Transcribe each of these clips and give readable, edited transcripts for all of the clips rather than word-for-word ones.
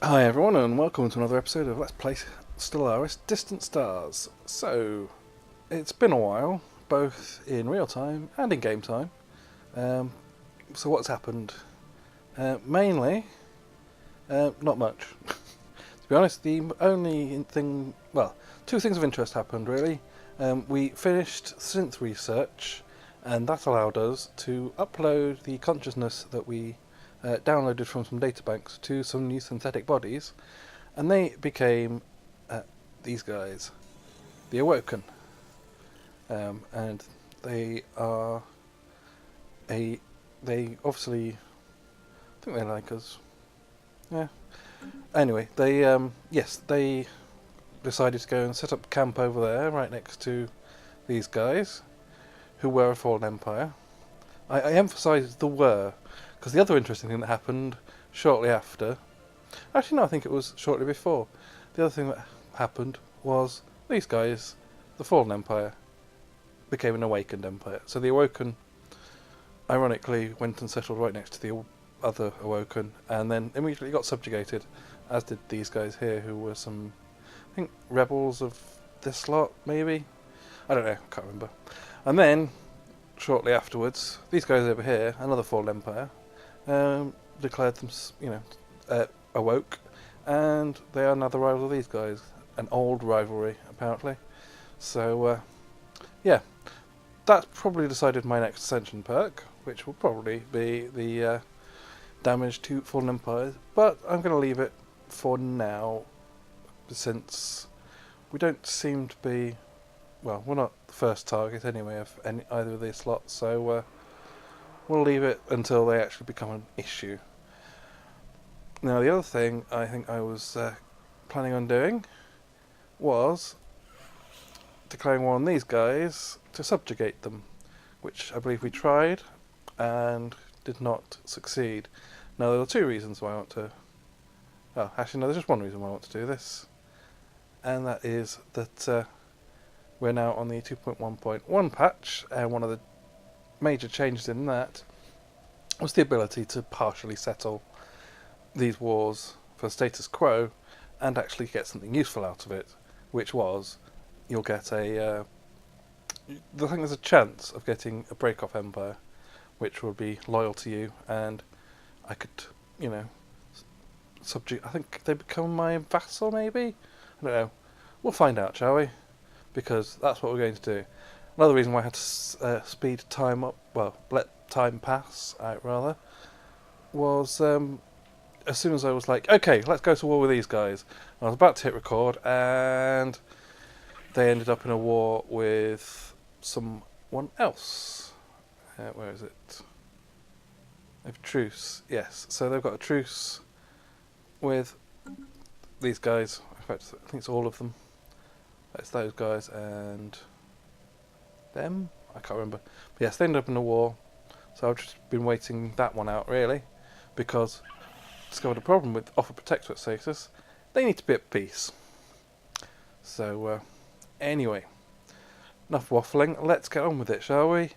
Hi everyone and welcome to another episode of Let's Play Stellaris Distant Stars. So, it's been a while, both in real time and in game time. So what's happened? Mainly, not much. To be honest, the only thing, well, two things of interest happened really. We finished synth research and that allowed us to upload the consciousness that we downloaded from some databanks to some new synthetic bodies, and they became these guys, the Awoken, and they are they obviously think they like us. Yeah. Anyway, they yes, they decided to go and set up camp over there, right next to these guys, who were a fallen empire. I emphasise the were, because the other interesting thing that happened shortly after, actually no, I think it was shortly before, the other thing that happened was these guys, the Fallen Empire, became an Awakened Empire. So the Awoken, ironically, went and settled right next to the other Awoken, and then immediately got subjugated, as did these guys here, who were some, I think, rebels of this lot, maybe? I don't know, can't remember. And then, shortly afterwards, these guys over here, another Fallen Empire, declared them, awoke, and they are now the rival of these guys. An old rivalry, apparently. So, yeah, that's probably decided my next ascension perk, which will probably be the damage to Fallen Empires, but I'm going to leave it for now, since we don't seem to be, well, we're not the first target anyway of either of these slots, so we'll leave it until they actually become an issue. Now, the other thing I think I was planning on doing was declaring war on these guys to subjugate them, which I believe we tried and did not succeed. Now, there are two reasons why I want to... Oh, actually no, there's just one reason why I want to do this, and that is that we're now on the 2.1.1 patch, and one of the major changes in that was the ability to partially settle these wars for status quo and actually get something useful out of it, which was you'll get a I think there's a chance of getting a break-off empire which will be loyal to you, and I could, I think they become my vassal, maybe? I don't know. We'll find out, shall we? Because that's what we're going to do. Another reason why I had to speed time up, well, let time pass out rather, was as soon as I was like, okay, let's go to war with these guys, I was about to hit record, and they ended up in a war with someone else. Where is it? A truce, yes. So they've got a truce with these guys. In fact, I think it's all of them. It's those guys and them? I can't remember. But yes, they ended up in a war. So I've just been waiting that one out, really. Because I discovered a problem with offer protectorate status. They need to be at peace. So, anyway. Enough waffling. Let's get on with it, shall we?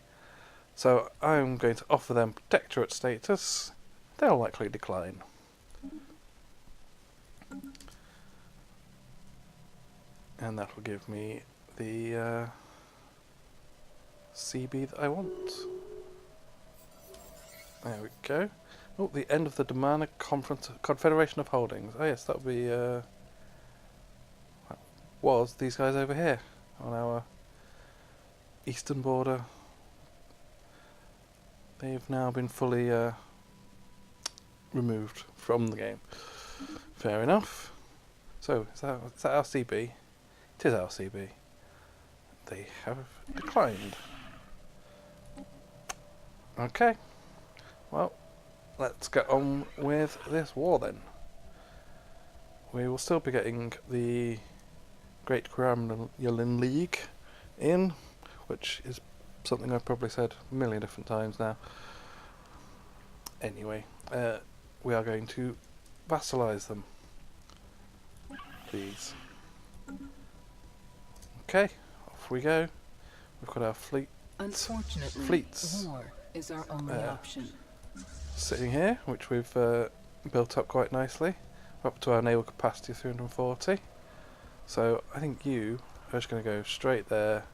So I'm going to offer them protectorate status. They'll likely decline. And that will give me the CB that I want. There we go. Oh, the end of the Demana Confederation of Holdings. Oh yes, that would be that was these guys over here on our eastern border. They've now been fully removed from the game. Fair enough. So, is that our CB? It is our CB. They have declined. Okay. Well, let's get on with this war then. We will still be getting the Great Kremlin League in, which is something I've probably said a million different times now. Anyway, we are going to vassalize them. Please. Okay, off we go. We've got our Unfortunately, fleets war is our only option. sitting here, which we've built up quite nicely. up to our naval capacity of 340. So I think you are just going to go straight there.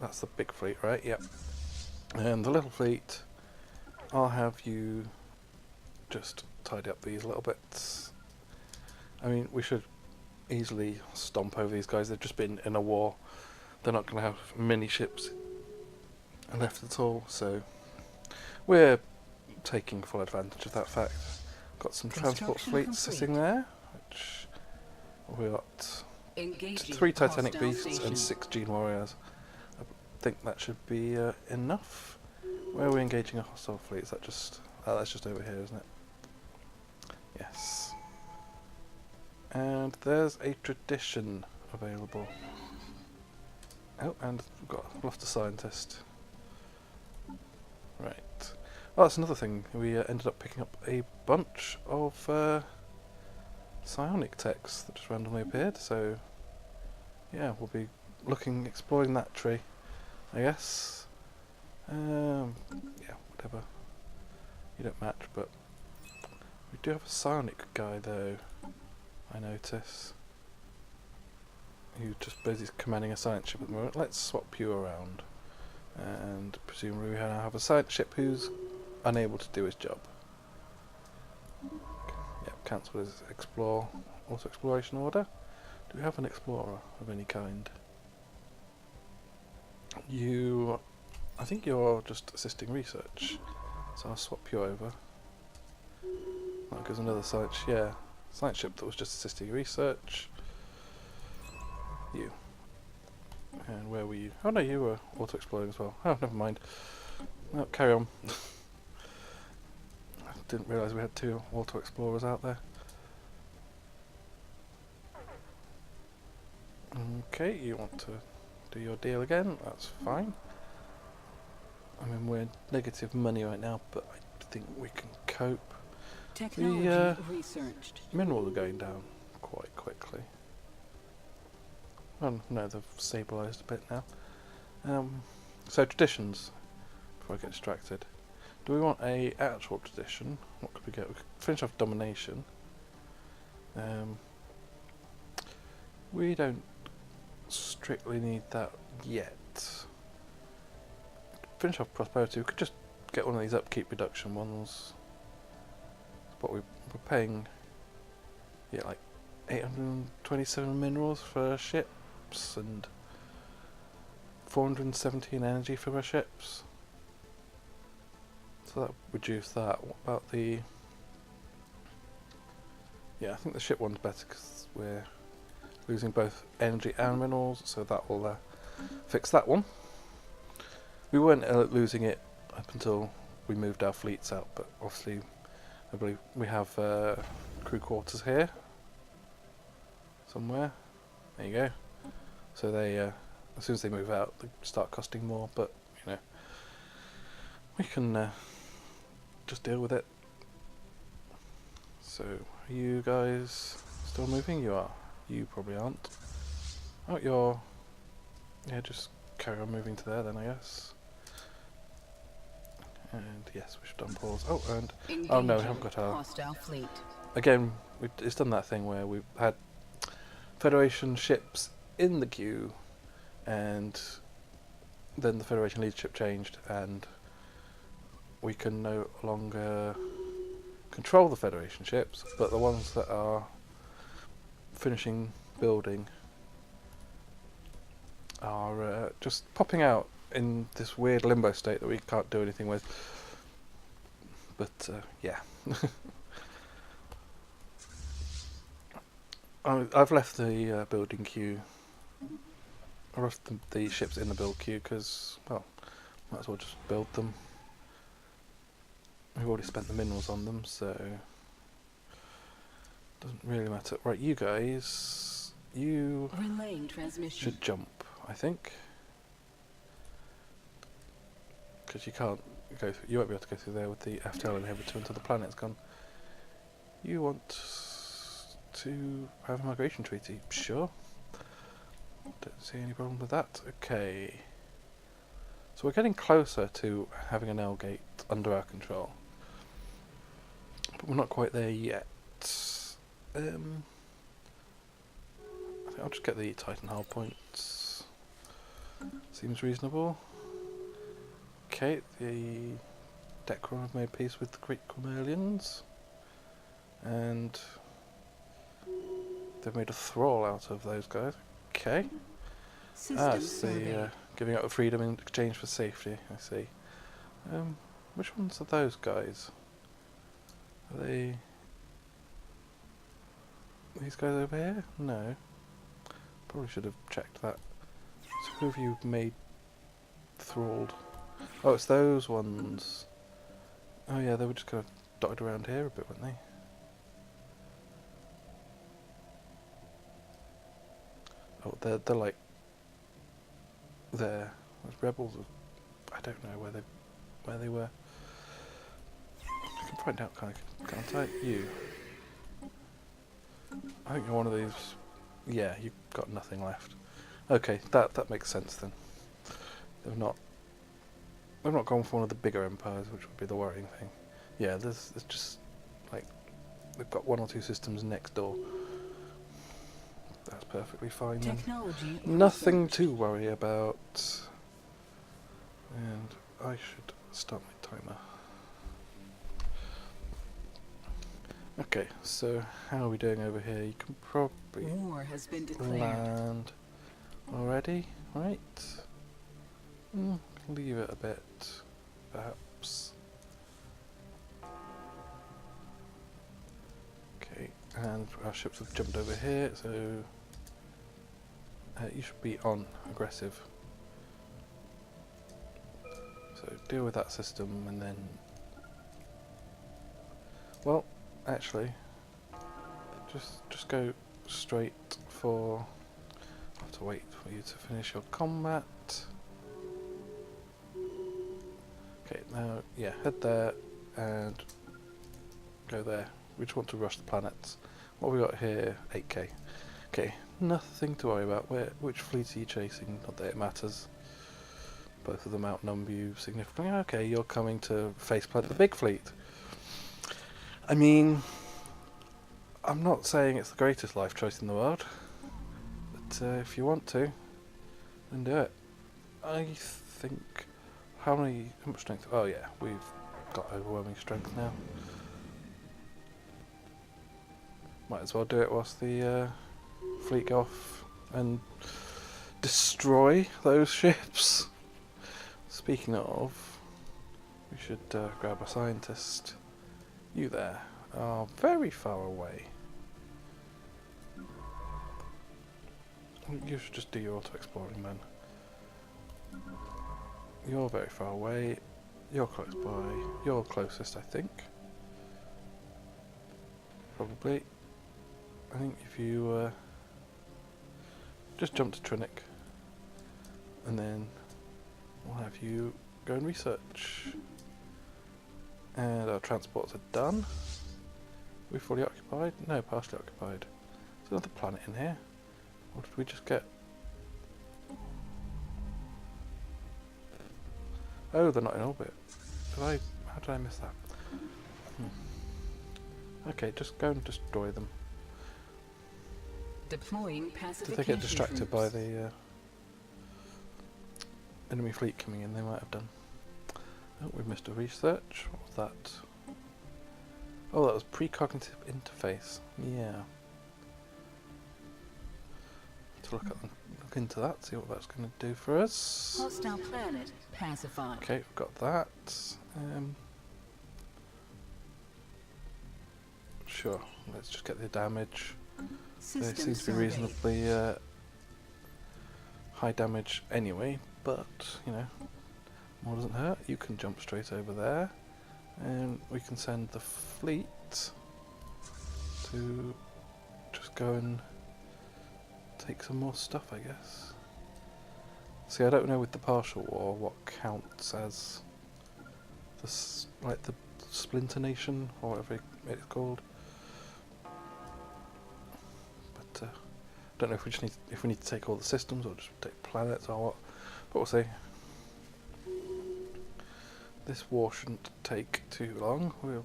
That's the big fleet, right? Yep. And the little fleet, I'll have you just tidy up these little bits. I mean, we should easily stomp over these guys. They've just been in a war. They're not going to have many ships left at all, so we're taking full advantage of that fact. Got some transport fleets sitting there, which we got Engaging 3 Titanic hostile Beasts station. and 6 Gene Warriors. I think that should be enough. Where are we engaging a hostile fleet? Is that just... oh, that's just over here, isn't it? Yes. And there's a tradition available. Oh, and we've got a Lofter Scientist. Right. Oh, that's another thing. We ended up picking up a bunch of psionic techs that just randomly appeared, so yeah, we'll be exploring that tree, I guess. Yeah, whatever. You don't match, but we do have a psionic guy though, I notice. Who's just busy commanding a science ship at the moment. Let's swap you around. And presumably we now have a science ship who's unable to do his job. Yep, cancel his auto exploration order. Do we have an explorer of any kind? I think you're just assisting research, so I'll swap you over. That goes another science ship that was just assisting research. You. And where were you? Oh no, you were auto-exploring as well. Oh, never mind. No, carry on. I didn't realise we had 2 auto-explorers out there. Okay, you want to do your deal again? That's fine. I mean, we're negative money right now, but I think we can cope. Technology researched. Minerals are going down quite quickly. Oh no, they've stabilised a bit now. So traditions, before I get distracted. Do we want a actual tradition? What could we get? We could finish off domination. We don't strictly need that yet. Finish off prosperity. We could just get one of these upkeep reduction ones. What we're paying, yeah, like 827 minerals for ships and 417 energy for our ships. So that would reduce that. What about the... yeah, I think the ship one's better because we're losing both energy and minerals, so that will fix that one. We weren't losing it up until we moved our fleets out, but obviously I believe we have crew quarters here somewhere. There you go. So they, as soon as they move out, they start costing more, but you know, we can just deal with it. So, are you guys still moving? You are. You probably aren't. Oh, you're... yeah, just carry on moving to there then, I guess. And yes, we should unpause. Oh, and... oh no, we haven't got our... hostile fleet. Again, it's done that thing where we've had Federation ships in the queue, and then the Federation leadership changed, and we can no longer control the Federation ships, but the ones that are finishing building are just popping out in this weird limbo state that we can't do anything with. But yeah. I've left the building queue. I left the ships in the build queue because, well, might as well just build them. We've already spent the minerals on them, so doesn't really matter. Right, you guys, you Relaying transmission. should jump, I think, because you can't go through, you won't be able to go through there with the FTL inhibitor until the planet's gone. You want to have a migration treaty? Sure. Don't see any problem with that. Okay. So we're getting closer to having an L gate under our control, but we're not quite there yet. I think I'll just get the Titan hull points. Seems reasonable. Okay, the Decron have made peace with the Great Cornelians, and they've made a thrall out of those guys. Okay. Giving up freedom in exchange for safety, I see. Which ones are those guys? Are they... these guys over here? No. Probably should have checked that. So who have you made thralled? Oh, it's those ones. Oh yeah, they were just kind of dotted around here a bit, weren't they? Oh, they're like there. Those rebels. I don't know where they were. I can find out, can't I? You. I think you're one of these. Yeah, you've got nothing left. Okay, that makes sense then. They've not gone for one of the bigger empires, which would be the worrying thing. Yeah, there's just like they've got one or two systems next door. That's perfectly fine then. Nothing to worry about. And I should start my timer. Okay, so how are we doing over here? You can probably War has been declared. land already, right? Leave it a bit, perhaps. Okay, and our ships have jumped over here, so you should be on aggressive. So deal with that system, and then, well, actually, just go straight for. I have to wait for you to finish your combat. Okay, now, yeah, head there and go there. We just want to rush the planets. What have we got here? 8k. Okay, nothing to worry about. Which fleet are you chasing? Not that it matters. Both of them outnumber you significantly. Okay, you're coming to faceplant the big fleet. I mean, I'm not saying it's the greatest life choice in the world, but if you want to, then do it. I think... how much strength? Oh yeah, we've got overwhelming strength now. Might as well do it whilst the fleet go off and destroy those ships. Speaking of, we should grab a scientist. You there are very far away. You should just do your auto-exploring then. You're very far away. You're close by. You're closest, I think. Probably. I think if you just jump to Trinic, and then we'll have you go and research. And our transports are done. Are we fully occupied? No, partially occupied. There's another planet in here. Or did we just get... oh, they're not in orbit. How did I miss that? Okay, just go and destroy them. Deploying Did pacification they get distracted troops. by the enemy fleet coming in? They might have done. Oh, we've missed a research. What was that? Oh, that was precognitive interface. Yeah. To look into that, see what that's going to do for us. Hostile planet pacified. Okay, we've got that. Sure, let's just get the damage. They System seem to be surveyed. reasonably high damage anyway, but, you know, more doesn't hurt. You can jump straight over there, and we can send the fleet to just go and take some more stuff, I guess. See, I don't know with the partial war what counts as the Splinter Nation or whatever it's called. But I don't know if we need to take all the systems or just take planets or what. But we'll see. This war shouldn't take too long. I'm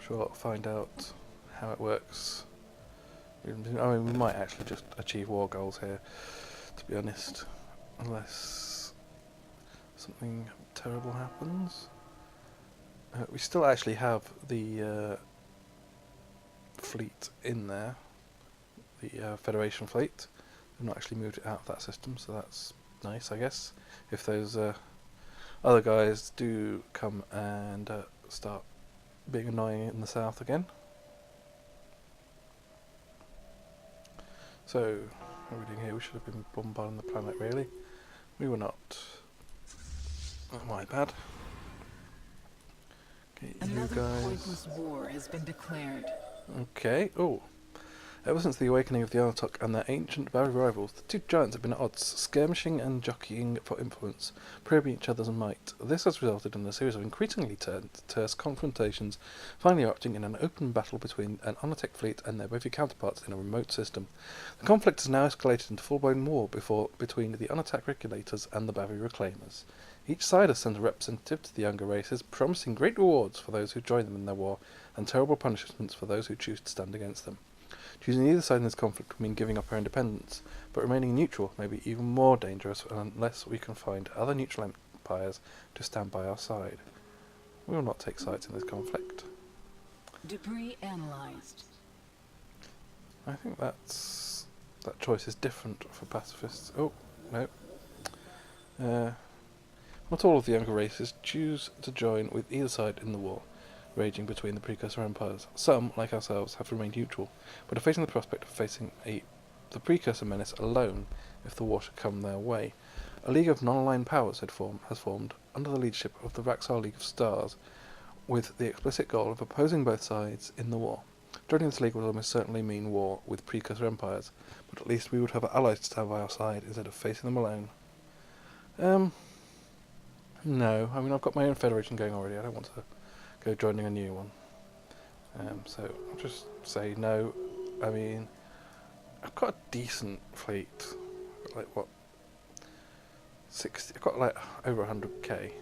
sure I'll find out how it works. I mean, we might actually just achieve war goals here, to be honest, unless something terrible happens. We still actually have the fleet in there, the Federation fleet. We've not actually moved it out of that system, so that's nice, I guess. If those other guys do come and start being annoying in the south again. So, what are we doing here? We should have been bombarding the planet, really. We were not. Oh, my bad. Okay, you Another guys. pointless war has been declared. Okay. Oh. Ever since the awakening of the Artok and their ancient Barry rivals, the two giants have been at odds, skirmishing and jockeying for influence, probing each other's might. This has resulted in a series of increasingly terse confrontations, finally erupting in an open battle between an Onotek fleet and their Wavy counterparts in a remote system. The conflict has now escalated into full-blown war between the Onotek regulators and the Bavy reclaimers. Each side has sent a representative to the younger races, promising great rewards for those who join them in their war, and terrible punishments for those who choose to stand against them. Choosing either side in this conflict would mean giving up our independence, but remaining neutral may be even more dangerous unless we can find other neutral empires to stand by our side. We will not take sides in this conflict. Debris analyzed. I think that choice is different for pacifists. Oh, no. Not all of the younger races choose to join with either side in the war raging between the precursor empires. Some, like ourselves, have remained neutral, but are facing the prospect of facing the precursor menace alone if the war should come their way. A League of Non-Aligned Powers has formed under the leadership of the Raxar League of Stars, with the explicit goal of opposing both sides in the war. Joining this league would almost certainly mean war with precursor empires, but at least we would have allies to stand by our side instead of facing them alone. No, I mean, I've got my own federation going already. I don't want to go joining a new one. So I'll just say no. I mean, I've got a decent fleet. I've got like, what? 60. I've got like over 100k.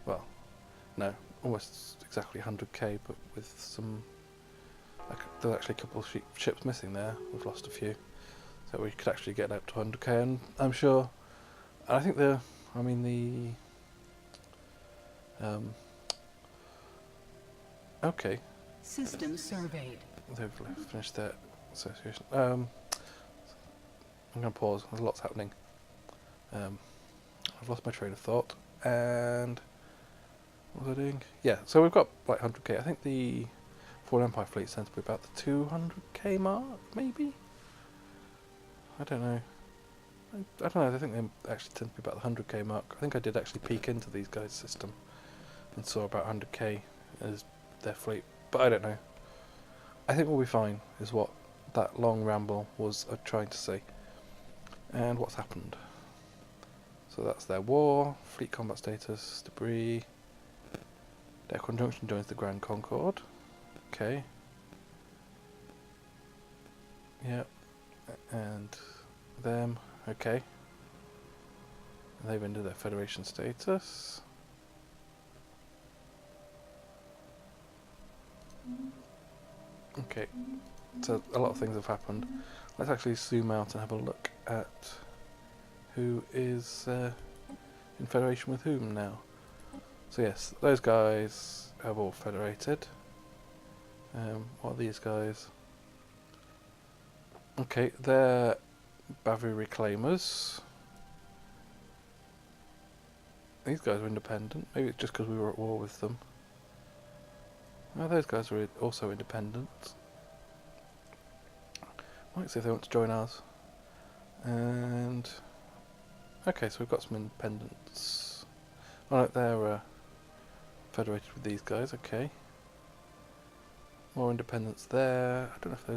Well, no, almost exactly 100k, but with some. There's actually a couple of ships missing there. We've lost a few. So we could actually get up to 100k, and I'm sure. I think okay. System surveyed. They've finished their association. I'm going to pause. There's lots happening. I've lost my train of thought. And what was I doing? Yeah, so we've got like 100k. I think the Fallen Empire fleet tends to be about the 200k mark, maybe? I don't know. I don't know. I think they actually tend to be about the 100k mark. I think I did actually peek into these guys' system and saw about 100k as their fleet, but I don't know. I think we'll be fine, is what that long ramble was trying to say. And what's happened? So that's their war, fleet combat status, debris. Their conjunction joins the Grand Concord. Okay. Yep. And them. Okay. They've ended their Federation status. Okay, so a lot of things have happened. Let's actually zoom out and have a look at who is in Federation with whom now. So yes, those guys have all federated. What are these guys? Okay, they're Bavy Reclaimers. These guys are independent. Maybe it's just because we were at war with them. Oh, those guys are also independent. Might see if they want to join us. And okay, so we've got some independents. Oh, no, they're federated with these guys. Okay. More independents there. I don't know if they.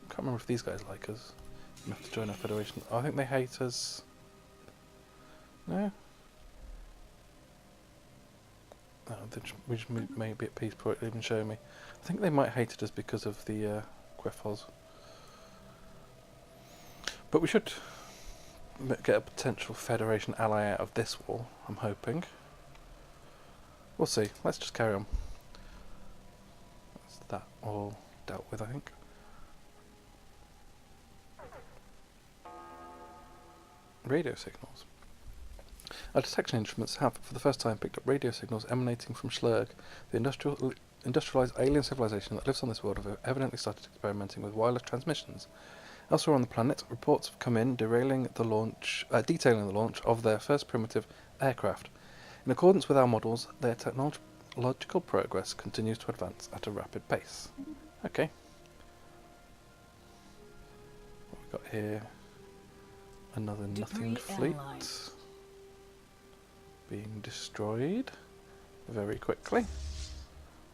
Can't remember if these guys like us enough to join our federation. Oh, I think they hate us. No. Oh, we just may be at peace before it even show me. I think they might hate us because of the Quefos. But we should get a potential Federation ally out of this war, I'm hoping. We'll see. Let's just carry on. That's that all dealt with, I think. Radio signals. Our detection instruments have, for the first time, picked up radio signals emanating from Schlurg. The industrialized alien civilization that lives on this world have evidently started experimenting with wireless transmissions. Elsewhere on the planet, reports have come in detailing the launch of their first primitive aircraft. In accordance with our models, their technological progress continues to advance at a rapid pace. Okay. What we got here? Another nothing fleet being destroyed very quickly.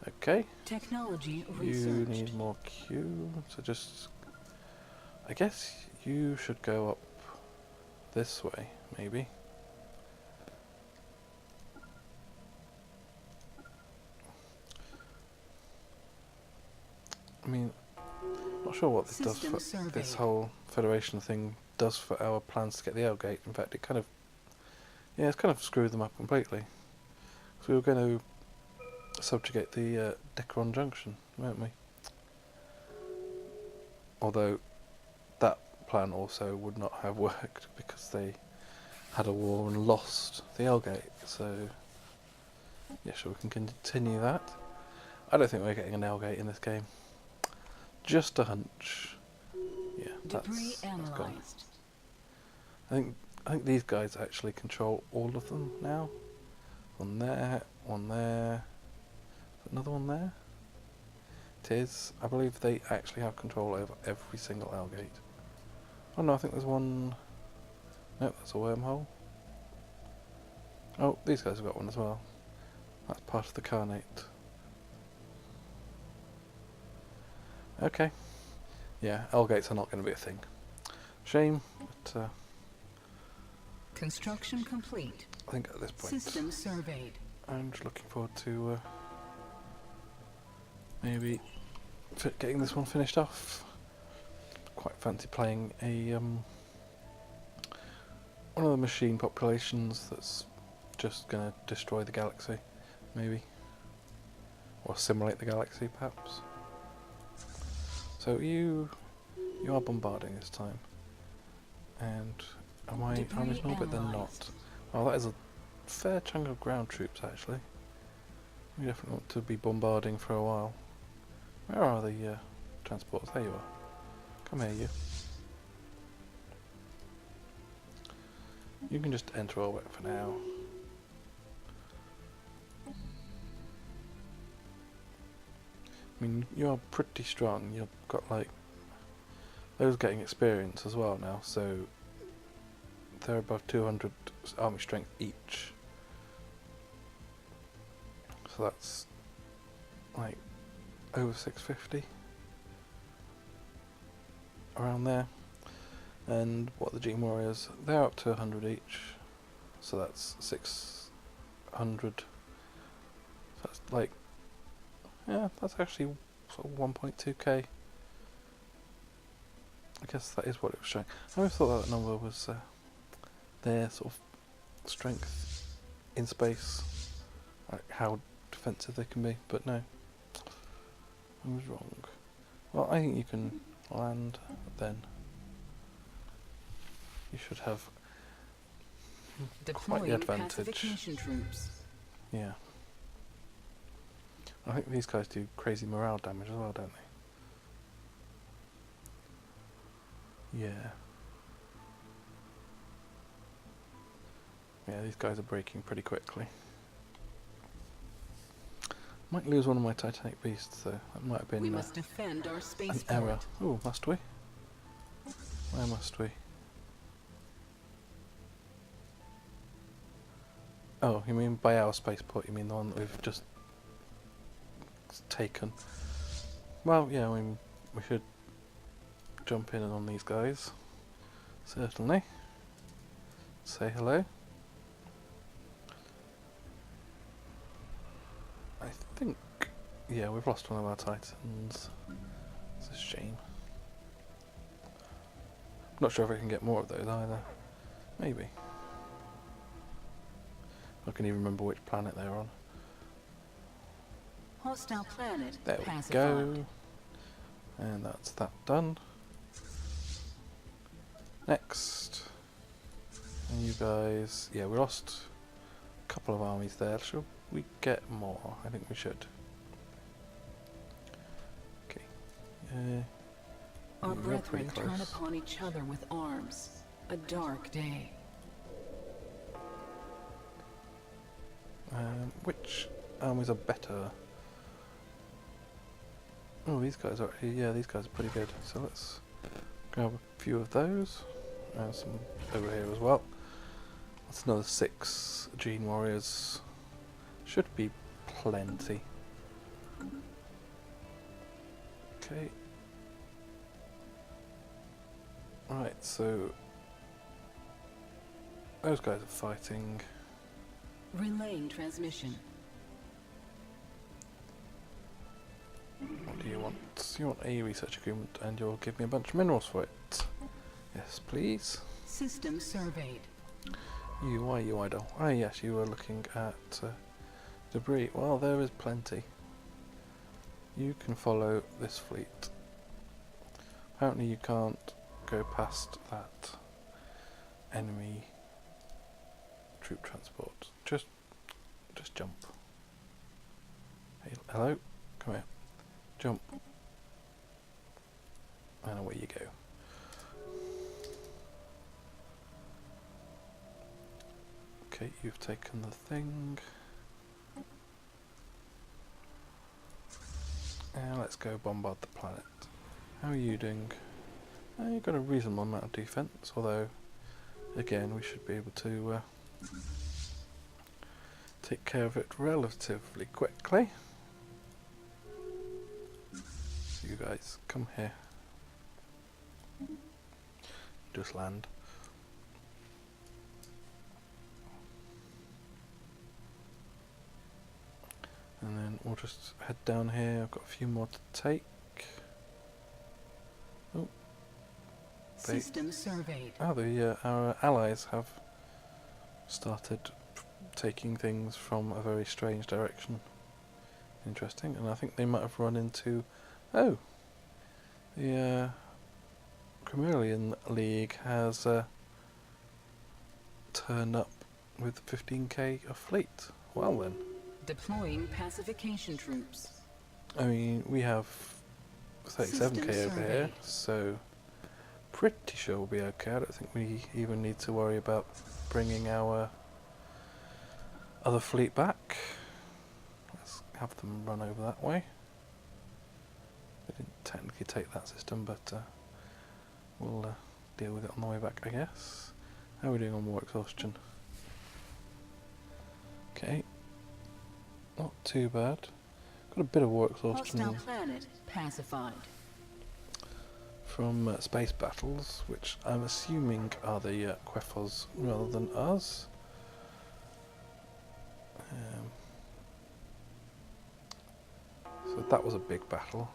Okay. Technology You researched. need more Q, so just... I guess you should go up this way, maybe. I mean, not sure what this does for this whole Federation thing does for our plans to get the L-gate. In fact, it kind of... yeah, it's kind of screwed them up completely. So we were going to subjugate the Dicron Junction, weren't we? Although that plan also would not have worked because they had a war and lost the L-gate. So, yeah, sure, we can continue that. I don't think we're getting an L-gate in this game. Just a hunch. Yeah, Debris that's analyzed. gone. I think these guys actually control all of them now. One there, another one there. It is. I believe they actually have control over every single L-gate. Oh no, I think there's one... nope, that's a wormhole. Oh, these guys have got one as well. That's part of the Carnate. Okay. Yeah, L-gates are not going to be a thing. Shame, but Construction complete. I think at this point System surveyed. I'm just looking forward to maybe getting this one finished off. Quite fancy playing a one of the machine populations that's just going to destroy the galaxy, maybe, or simulate the galaxy, perhaps. So you are bombarding this time, and am I armies in orbit? They're not. Oh, that is a fair chunk of ground troops actually. We definitely want to be bombarding for a while. Where are the transports? There you are. Come here, you. You can just enter orbit for now. I mean, you're pretty strong. You've got like those getting experience as well now, so they're above 200 army strength each. So that's like over 650 around there. And what the Gene Warriors, they're up to 100 each, so that's 600. So that's like, yeah, that's actually sort of 1.2k. I guess that is what it was showing. I always thought that number was their sort of strength in space, like how defensive they can be, but no, I was wrong. Well, I think you can land then. You should have quite the advantage. Troops. Yeah. I think these guys do crazy morale damage as well, don't they? Yeah. Yeah, these guys are breaking pretty quickly. Might lose one of my Titanic beasts though. That might have been We must defend our an spaceport. error. Oh, must we? Where must we? Oh, you mean by our spaceport, you mean the one that we've just taken? Well, yeah, I mean, we should jump in on these guys. Certainly. Say hello. I think, yeah, we've lost one of our Titans. It's a shame. Not sure if I can get more of those either. Maybe. I can even remember which planet they're on. Hostile planet There we pacified. go. And that's that done. Next. And you guys... Yeah, we lost a couple of armies there. Should we get more? I think we should. Okay. Our you're pretty brethren turn close. upon each other with arms. A dark day. Which armies are better? Oh, these guys are actually, yeah, these guys are pretty good. So let's grab a few of those. And some over here as well. That's another 6 Gene Warriors. Should be plenty. Okay. Right, so those guys are fighting. Relaying transmission. What do you want? You want a research agreement and you'll give me a bunch of minerals for it. Yes, please. System surveyed. Why you idle? Ah yes, you were looking at debris. Well, there is plenty. You can follow this fleet. Apparently you can't go past that enemy troop transport. Just jump. Hey, hello? Come here. Jump. And away you go. Okay, you've taken the thing. And let's go bombard the planet. How are you doing? You've got a reasonable amount of defense, although, again, we should be able to take care of it relatively quickly. You guys, come here. Just land. And then we'll just head down here. I've got a few more to take. Oh. System surveyed. Oh, our allies have started taking things from a very strange direction. Interesting. And I think they might have run into... Oh! The Chameleon League has turned up with 15k of fleet. Well then. Deploying pacification troops. I mean, we have 37k over here, so pretty sure we'll be okay. I don't think we even need to worry about bringing our other fleet back. Let's have them run over that way. They didn't technically take that system, but we'll deal with it on the way back, I guess. How are we doing on war exhaustion? Okay. Not too bad. Got a bit of war exhaustion Hostile planet pacified. from space battles, which I'm assuming are the Queffos rather than us. So that was a big battle.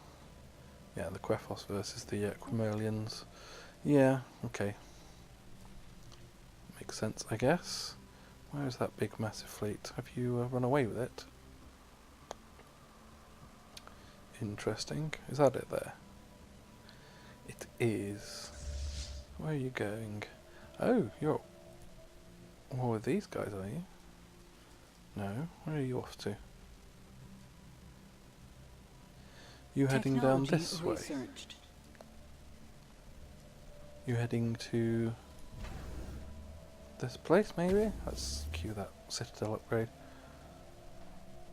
Yeah, the Queffos versus the Quimalians. Yeah, okay. Makes sense, I guess. Where is that big massive fleet? Have you run away with it? Interesting. Is that it there? It is. Where are you going? Oh, you're... What with these guys, are you? No. Where are you off to? You heading down this way? You heading to this place, maybe? Let's cue that Citadel upgrade.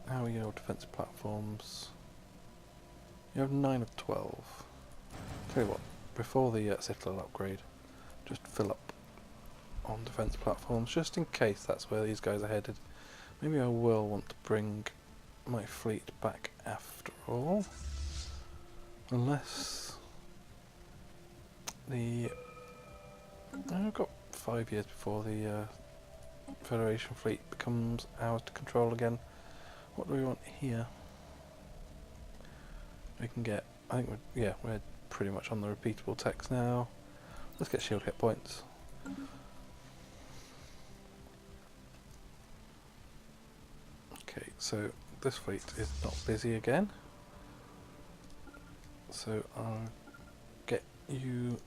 How are your defense platforms? You have 9 of 12. Tell you what, before the Citadel upgrade, just fill up on defense platforms, just in case that's where these guys are headed. Maybe I will want to bring my fleet back after all. Unless the... I've got 5 years before the Federation fleet becomes ours to control again. What do we want here? We can get... I think we're pretty much on the repeatable techs now. Let's get shield hit points. Okay, so this fleet is not busy again. So I'll get you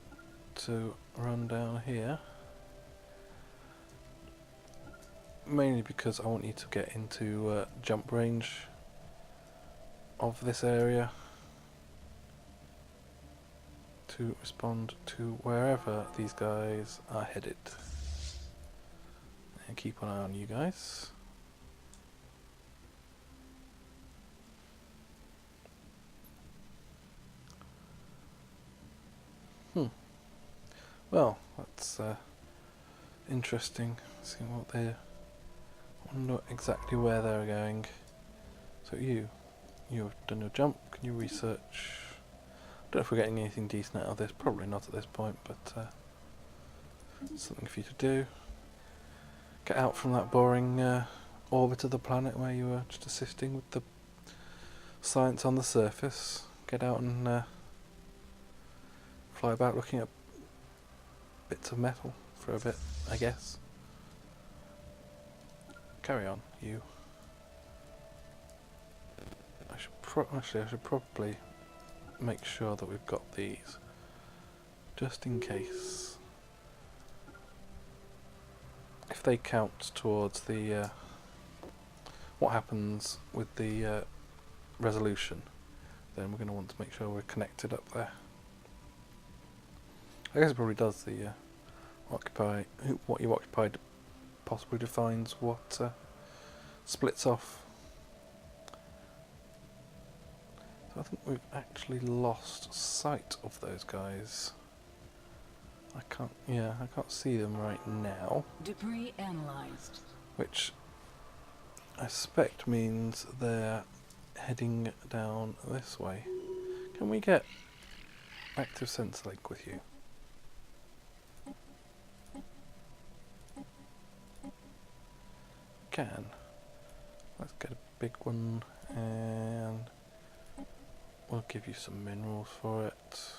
to run down here. Mainly because I want you to get into jump range of this area to respond to wherever these guys are headed. And keep an eye on you guys. Well, that's interesting. Seeing what they're... I wonder exactly where they're going. So you've done your jump. Can you research? I don't know if we're getting anything decent out of this. Probably not at this point, but something for you to do. Get out from that boring orbit of the planet where you were just assisting with the science on the surface. Get out and fly about looking at bits of metal for a bit, I guess. Carry on, you. I should probably make sure that we've got these, just in case. If they count towards the what happens with the resolution, then we're going to want to make sure we're connected up there. I guess it probably does the what you occupied possibly defines what splits off. So I think we've actually lost sight of those guys. I can't see them right now. Debris analyzed. Which I suspect means they're heading down this way. Can we get active sense link with you? Can. Let's get a big one and we'll give you some minerals for it.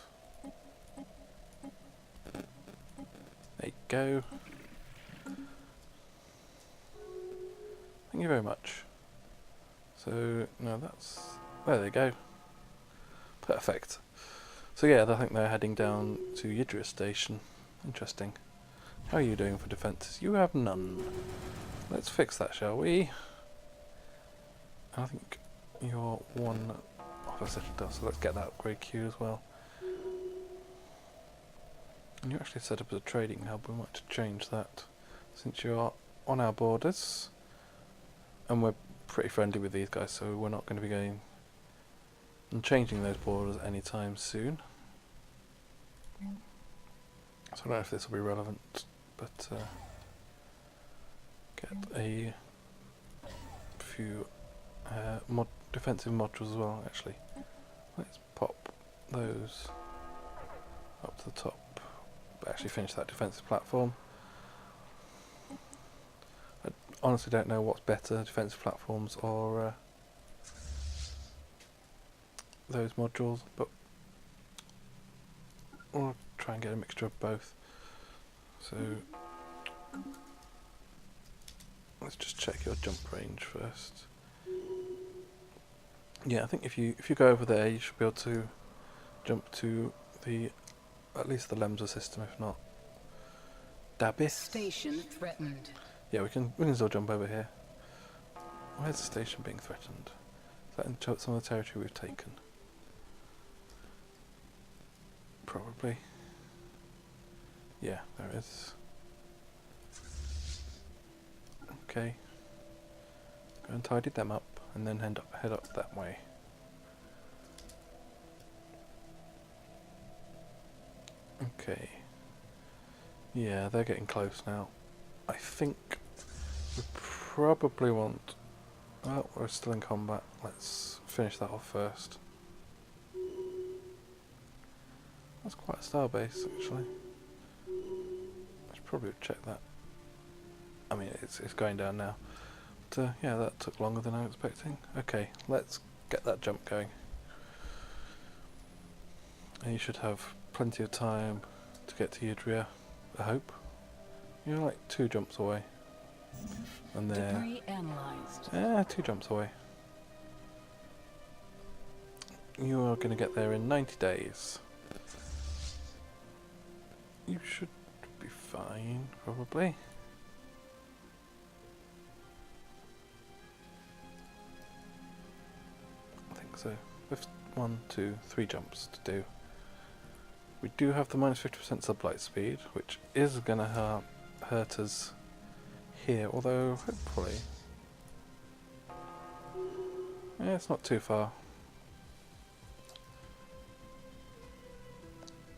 There you go. Thank you very much. So, no, that's... There they go. Perfect. So yeah, I think they're heading down to Yidra Station. Interesting. How are you doing for defences? You have none. Let's fix that, shall we? I think you're one officer does, so let's get that upgrade queue as well. And you actually set up as a trading hub. We might change that since you're on our borders, and we're pretty friendly with these guys, so we're not going to be going and changing those borders anytime soon. So I don't know if this will be relevant, but get a few defensive modules as well. Actually, let's pop those up to the top, but actually finish that defensive platform. I honestly don't know what's better, defensive platforms or those modules, but we'll try and get a mixture of both. So let's just check your jump range first. Yeah, I think if you go over there, you should be able to jump to the at least the Lemza system, if not Dabis. Station threatened. Yeah, we can still jump over here. Where's the station being threatened? Is that in some of the territory we've taken? Probably. Yeah, there is. Okay. Go and tidy them up, and then head up that way. Okay. Yeah, they're getting close now. I think we probably want... Well, we're still in combat. Let's finish that off first. That's quite a starbase, actually. I should probably check that. I mean, it's going down now. But yeah, that took longer than I was expecting. Okay, let's get that jump going. And you should have plenty of time to get to Yidria, I hope. You're like 2 jumps away. And there. Debris analyzed. 2 jumps away. You are going to get there in 90 days. You should be fine, probably. I think so. With 1, 2, 3 jumps to do. We do have the minus 50% sublight speed, which is going to hurt us here, although hopefully... yeah, it's not too far.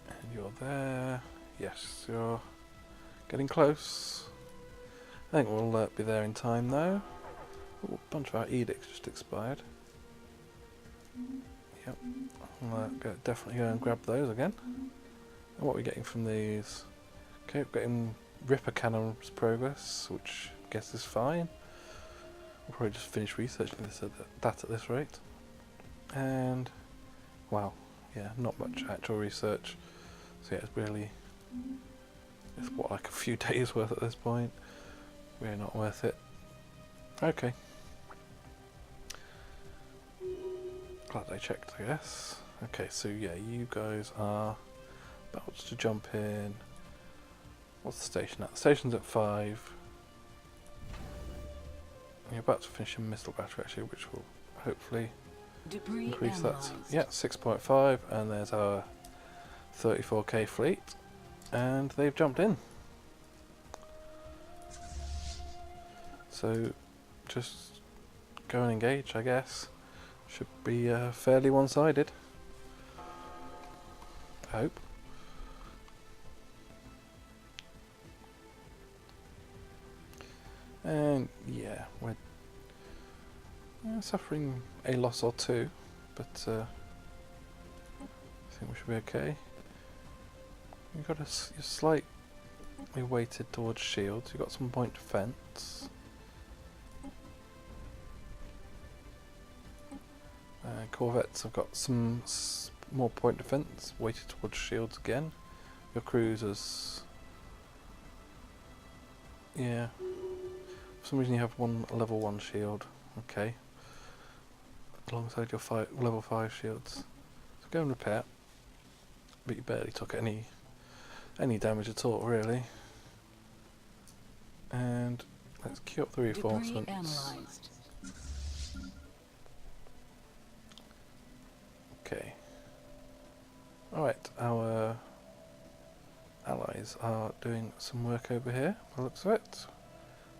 And you're there. Yes, you're getting close. I think we'll be there in time though. Ooh, a bunch of our edicts just expired. Yep, we'll definitely go and grab those again. And what are we getting from these? Okay, we're getting Ripper Cannon's progress, which I guess is fine. We'll probably just finish researching this at this rate. And wow, yeah, not much actual research. So yeah, it's really, it's what, like a few days worth at this point. Really not worth it. Okay. Glad I checked, I guess. Okay, so yeah, you guys are about to jump in. What's the station at? The station's at 5. You're about to finish a missile battery actually, which will hopefully Debris increase analyzed. that. Yeah, 6.5, and there's our 34k fleet, and they've jumped in. So just go and engage, I guess. Should be fairly one-sided. I hope. And yeah, we're suffering a loss or two, but I think we should be okay. You've got you're slightly weighted towards shields. You've got some point defense. Corvettes have got some more point defense, weighted towards shields again. Your cruisers, yeah. For some reason you have one level 1 shield, okay. Alongside your level 5 shields. So go and repair. But you barely took any damage at all, really. And let's queue up the reinforcements. Okay. Alright, our allies are doing some work over here, by the looks of it.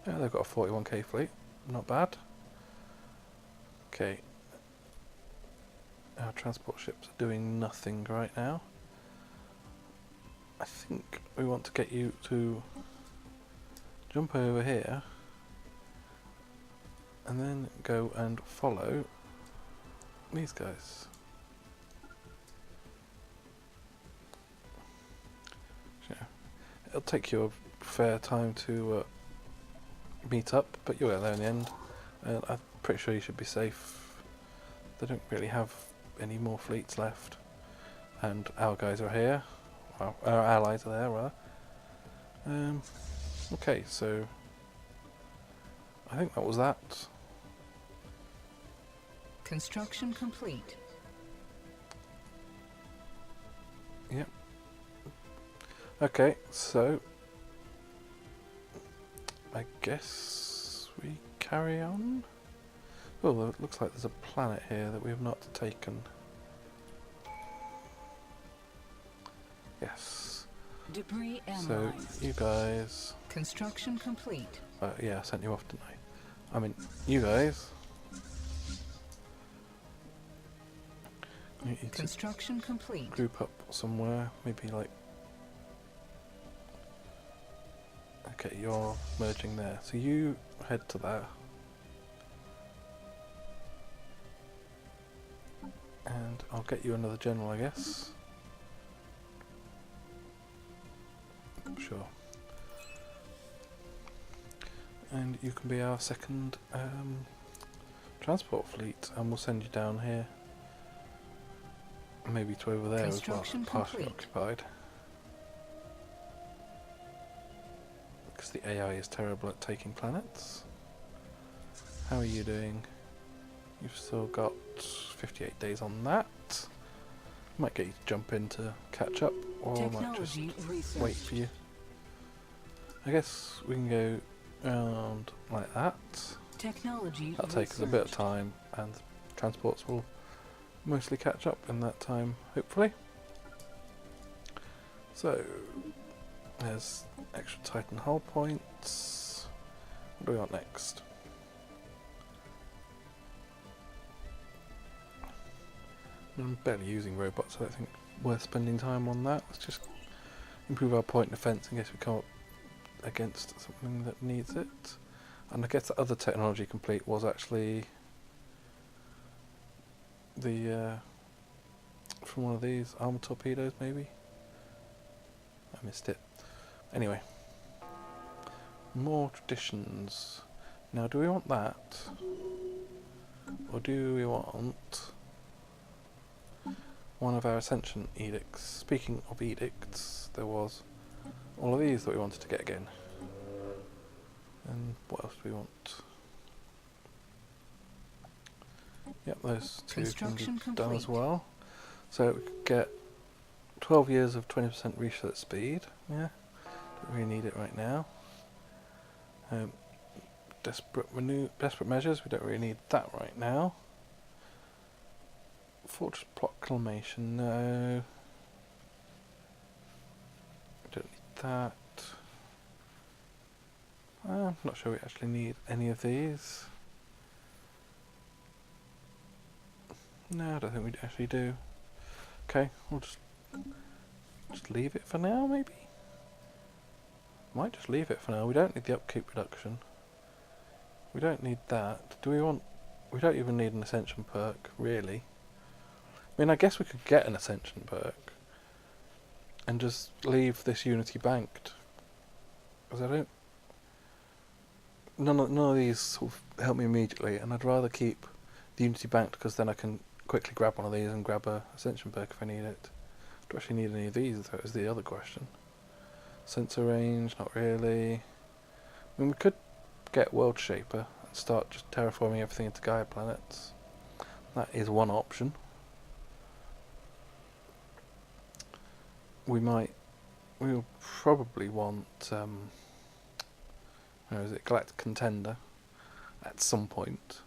Yeah, they've got a 41k fleet, not bad. Okay. Our transport ships are doing nothing right now. I think we want to get you to jump over here and then go and follow these guys. It'll take you a fair time to meet up, but you'll get there in the end. And I'm pretty sure you should be safe. They don't really have any more fleets left. And our guys are here. Well, our allies are there, rather. Okay, so I think that was that. Construction complete. Yep. Okay, so I guess we carry on. Oh, it looks like there's a planet here that we have not taken. Yes. Debris analyzed. So you guys. Construction complete. Yeah, I sent you off, didn't I? I mean, you guys. You need Construction complete. Group up somewhere, maybe like. Okay, you're merging there. So you head to there. And I'll get you another general, I guess. Sure. And you can be our second transport fleet, and we'll send you down here. Maybe to over there as well, partially occupied. Because the AI is terrible at taking planets. How are you doing? You've still got 58 days on that. Might get you to jump in to catch up, or I might just Technology research. wait for you. I guess we can go around like that. Technology That'll take us a bit of time, and transports will mostly catch up in that time, hopefully. So, there's extra Titan hull points. What do we want next? I'm barely using robots, so I don't think it's worth spending time on that. Let's just improve our point defense in case we come up against something that needs it. And I guess the other technology complete was actually the from one of these armor torpedoes, maybe. I missed it. Anyway, more traditions. Now, do we want that, or do we want one of our Ascension edicts? Speaking of edicts, there was all of these that we wanted to get again. And what else do we want? Yep, those two can be done as well. So we could get 12 years of 20% research speed. Yeah, don't really need it right now. Desperate measures, we don't really need that right now. Fortress proclamation, no. We don't need that. I'm not sure we actually need any of these. No, I don't think we actually do. Okay, we'll just leave it for now, maybe? Might just leave it for now. We don't need the upkeep reduction. We don't need that. Do we want... We don't even need an Ascension perk, really. I mean, I guess we could get an Ascension perk and just leave this Unity banked. Because I don't... None of these sort of help me immediately, and I'd rather keep the Unity banked because then I can quickly grab one of these and grab a Ascension perk if I need it. Do I actually need any of these, though, is the other question. Sensor range, not really. I mean, we could get World Shaper and start just terraforming everything into Gaia planets. That is one option. We'll probably want, is it Galactic Contender at some point,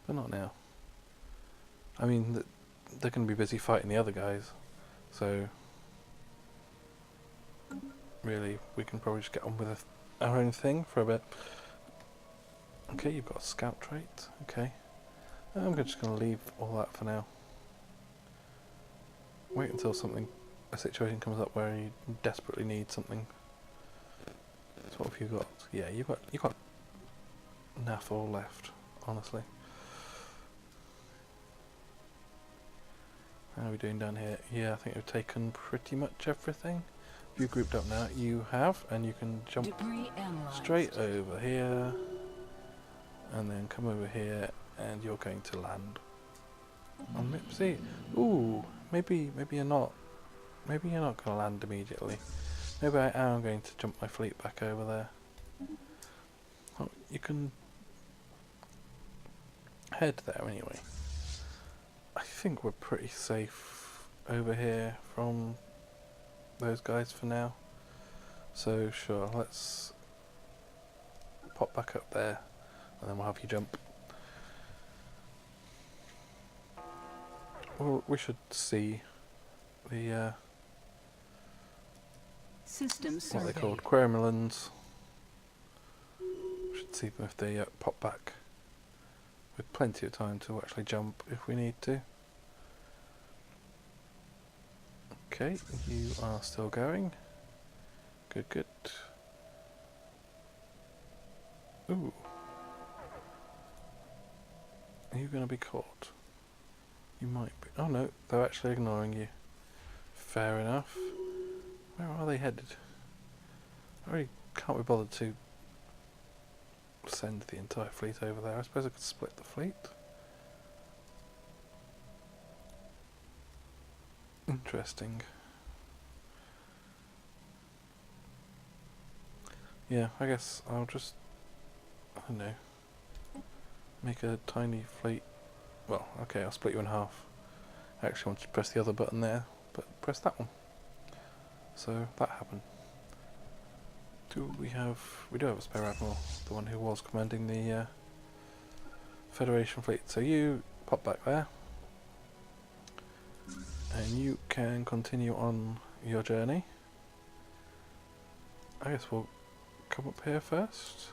but not now. I mean, they're going to be busy fighting the other guys, so really we can probably just get on with our own thing for a bit. Okay, you've got a scout trait. Okay, I'm just going to leave all that for now. Wait until a situation comes up where you desperately need something. So what have you got? Yeah, you've got naff all left, honestly. How are we doing down here? Yeah, I think we've taken pretty much everything. If you grouped up now, you have, and you can jump straight over here, and then come over here, and you're going to land on Mipsy. Ooh, maybe you're not. Maybe you're not going to land immediately. Maybe I am going to jump my fleet back over there. Oh, you can head there anyway. I think we're pretty safe over here from those guys for now. So sure, let's pop back up there and then we'll have you jump. Well, we should see the what they're called, Querulans. We should see them if they pop back with plenty of time to actually jump if we need to. Okay, you are still going. Good, good. Ooh. Are you going to be caught? You might be. Oh no, they're actually ignoring you. Fair enough. Where are they headed? I really can't be bothered to send the entire fleet over there. I suppose I could split the fleet. Interesting. Yeah, I guess I'll just, I don't know, make a tiny fleet. Well, okay, I'll split you in half. I actually wanted to press the other button there, but press that one. So that happened. We do have a spare admiral, the one who was commanding the Federation fleet. So you pop back there, and you can continue on your journey. I guess we'll come up here first.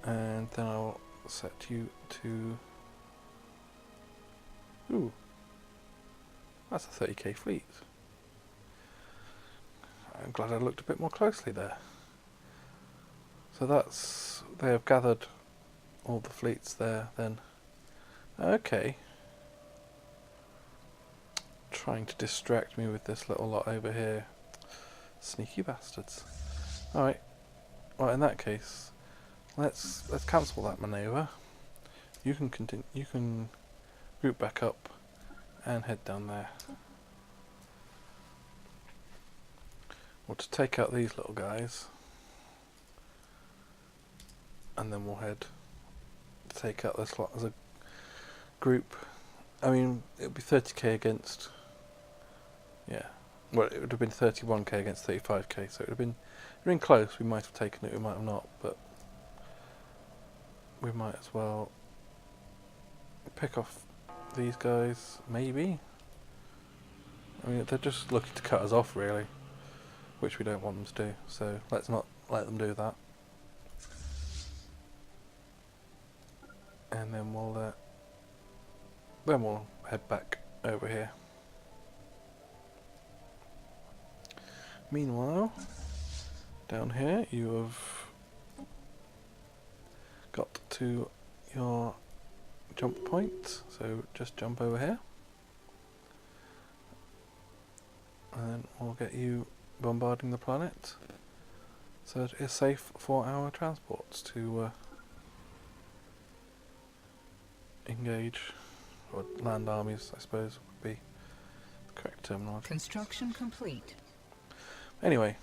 And then I'll set you to... Ooh. That's a 30k fleet. I'm glad I looked a bit more closely there. So they have gathered all the fleets there then. Okay. Trying to distract me with this little lot over here. Sneaky bastards. Alright. Well, in that case, let's cancel that manoeuvre. You can continue. You can group back up and head down there. Or to take out these little guys, and then we'll head to take out this lot as a group. I mean, it would be 30k against. Yeah. Well, it would have been 31k against 35k, so it would have been close. We might have taken it, we might have not, but we might as well pick off these guys, maybe. I mean, they're just looking to cut us off, really, which we don't want them to do. So let's not let them do that. And then we'll head back over here. Meanwhile, down here you have got to your jump point, so just jump over here, and then we'll get you bombarding the planet so it is safe for our transports to engage, or land armies I suppose would be the correct terminology. Construction complete. Anyway,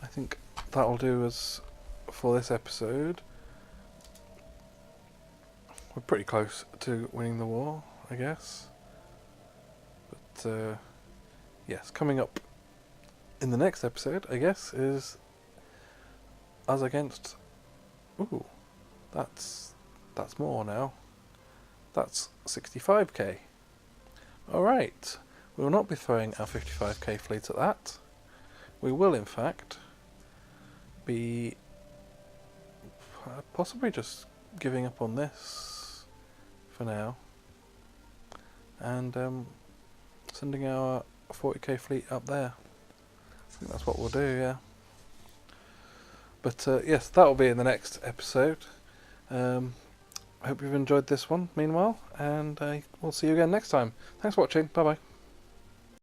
I think that'll do us for this episode. We're pretty close to winning the war, I guess. But yes, coming up in the next episode, I guess, is us against... Ooh, that's more now. That's 65k. Alright, we will not be throwing our 55k fleet at that. We will, in fact, be possibly just giving up on this for now, and sending our 40k fleet up there. I think that's what we'll do, yeah. But yes, that will be in the next episode. I hope you've enjoyed this one, meanwhile, and we'll see you again next time. Thanks for watching, bye bye.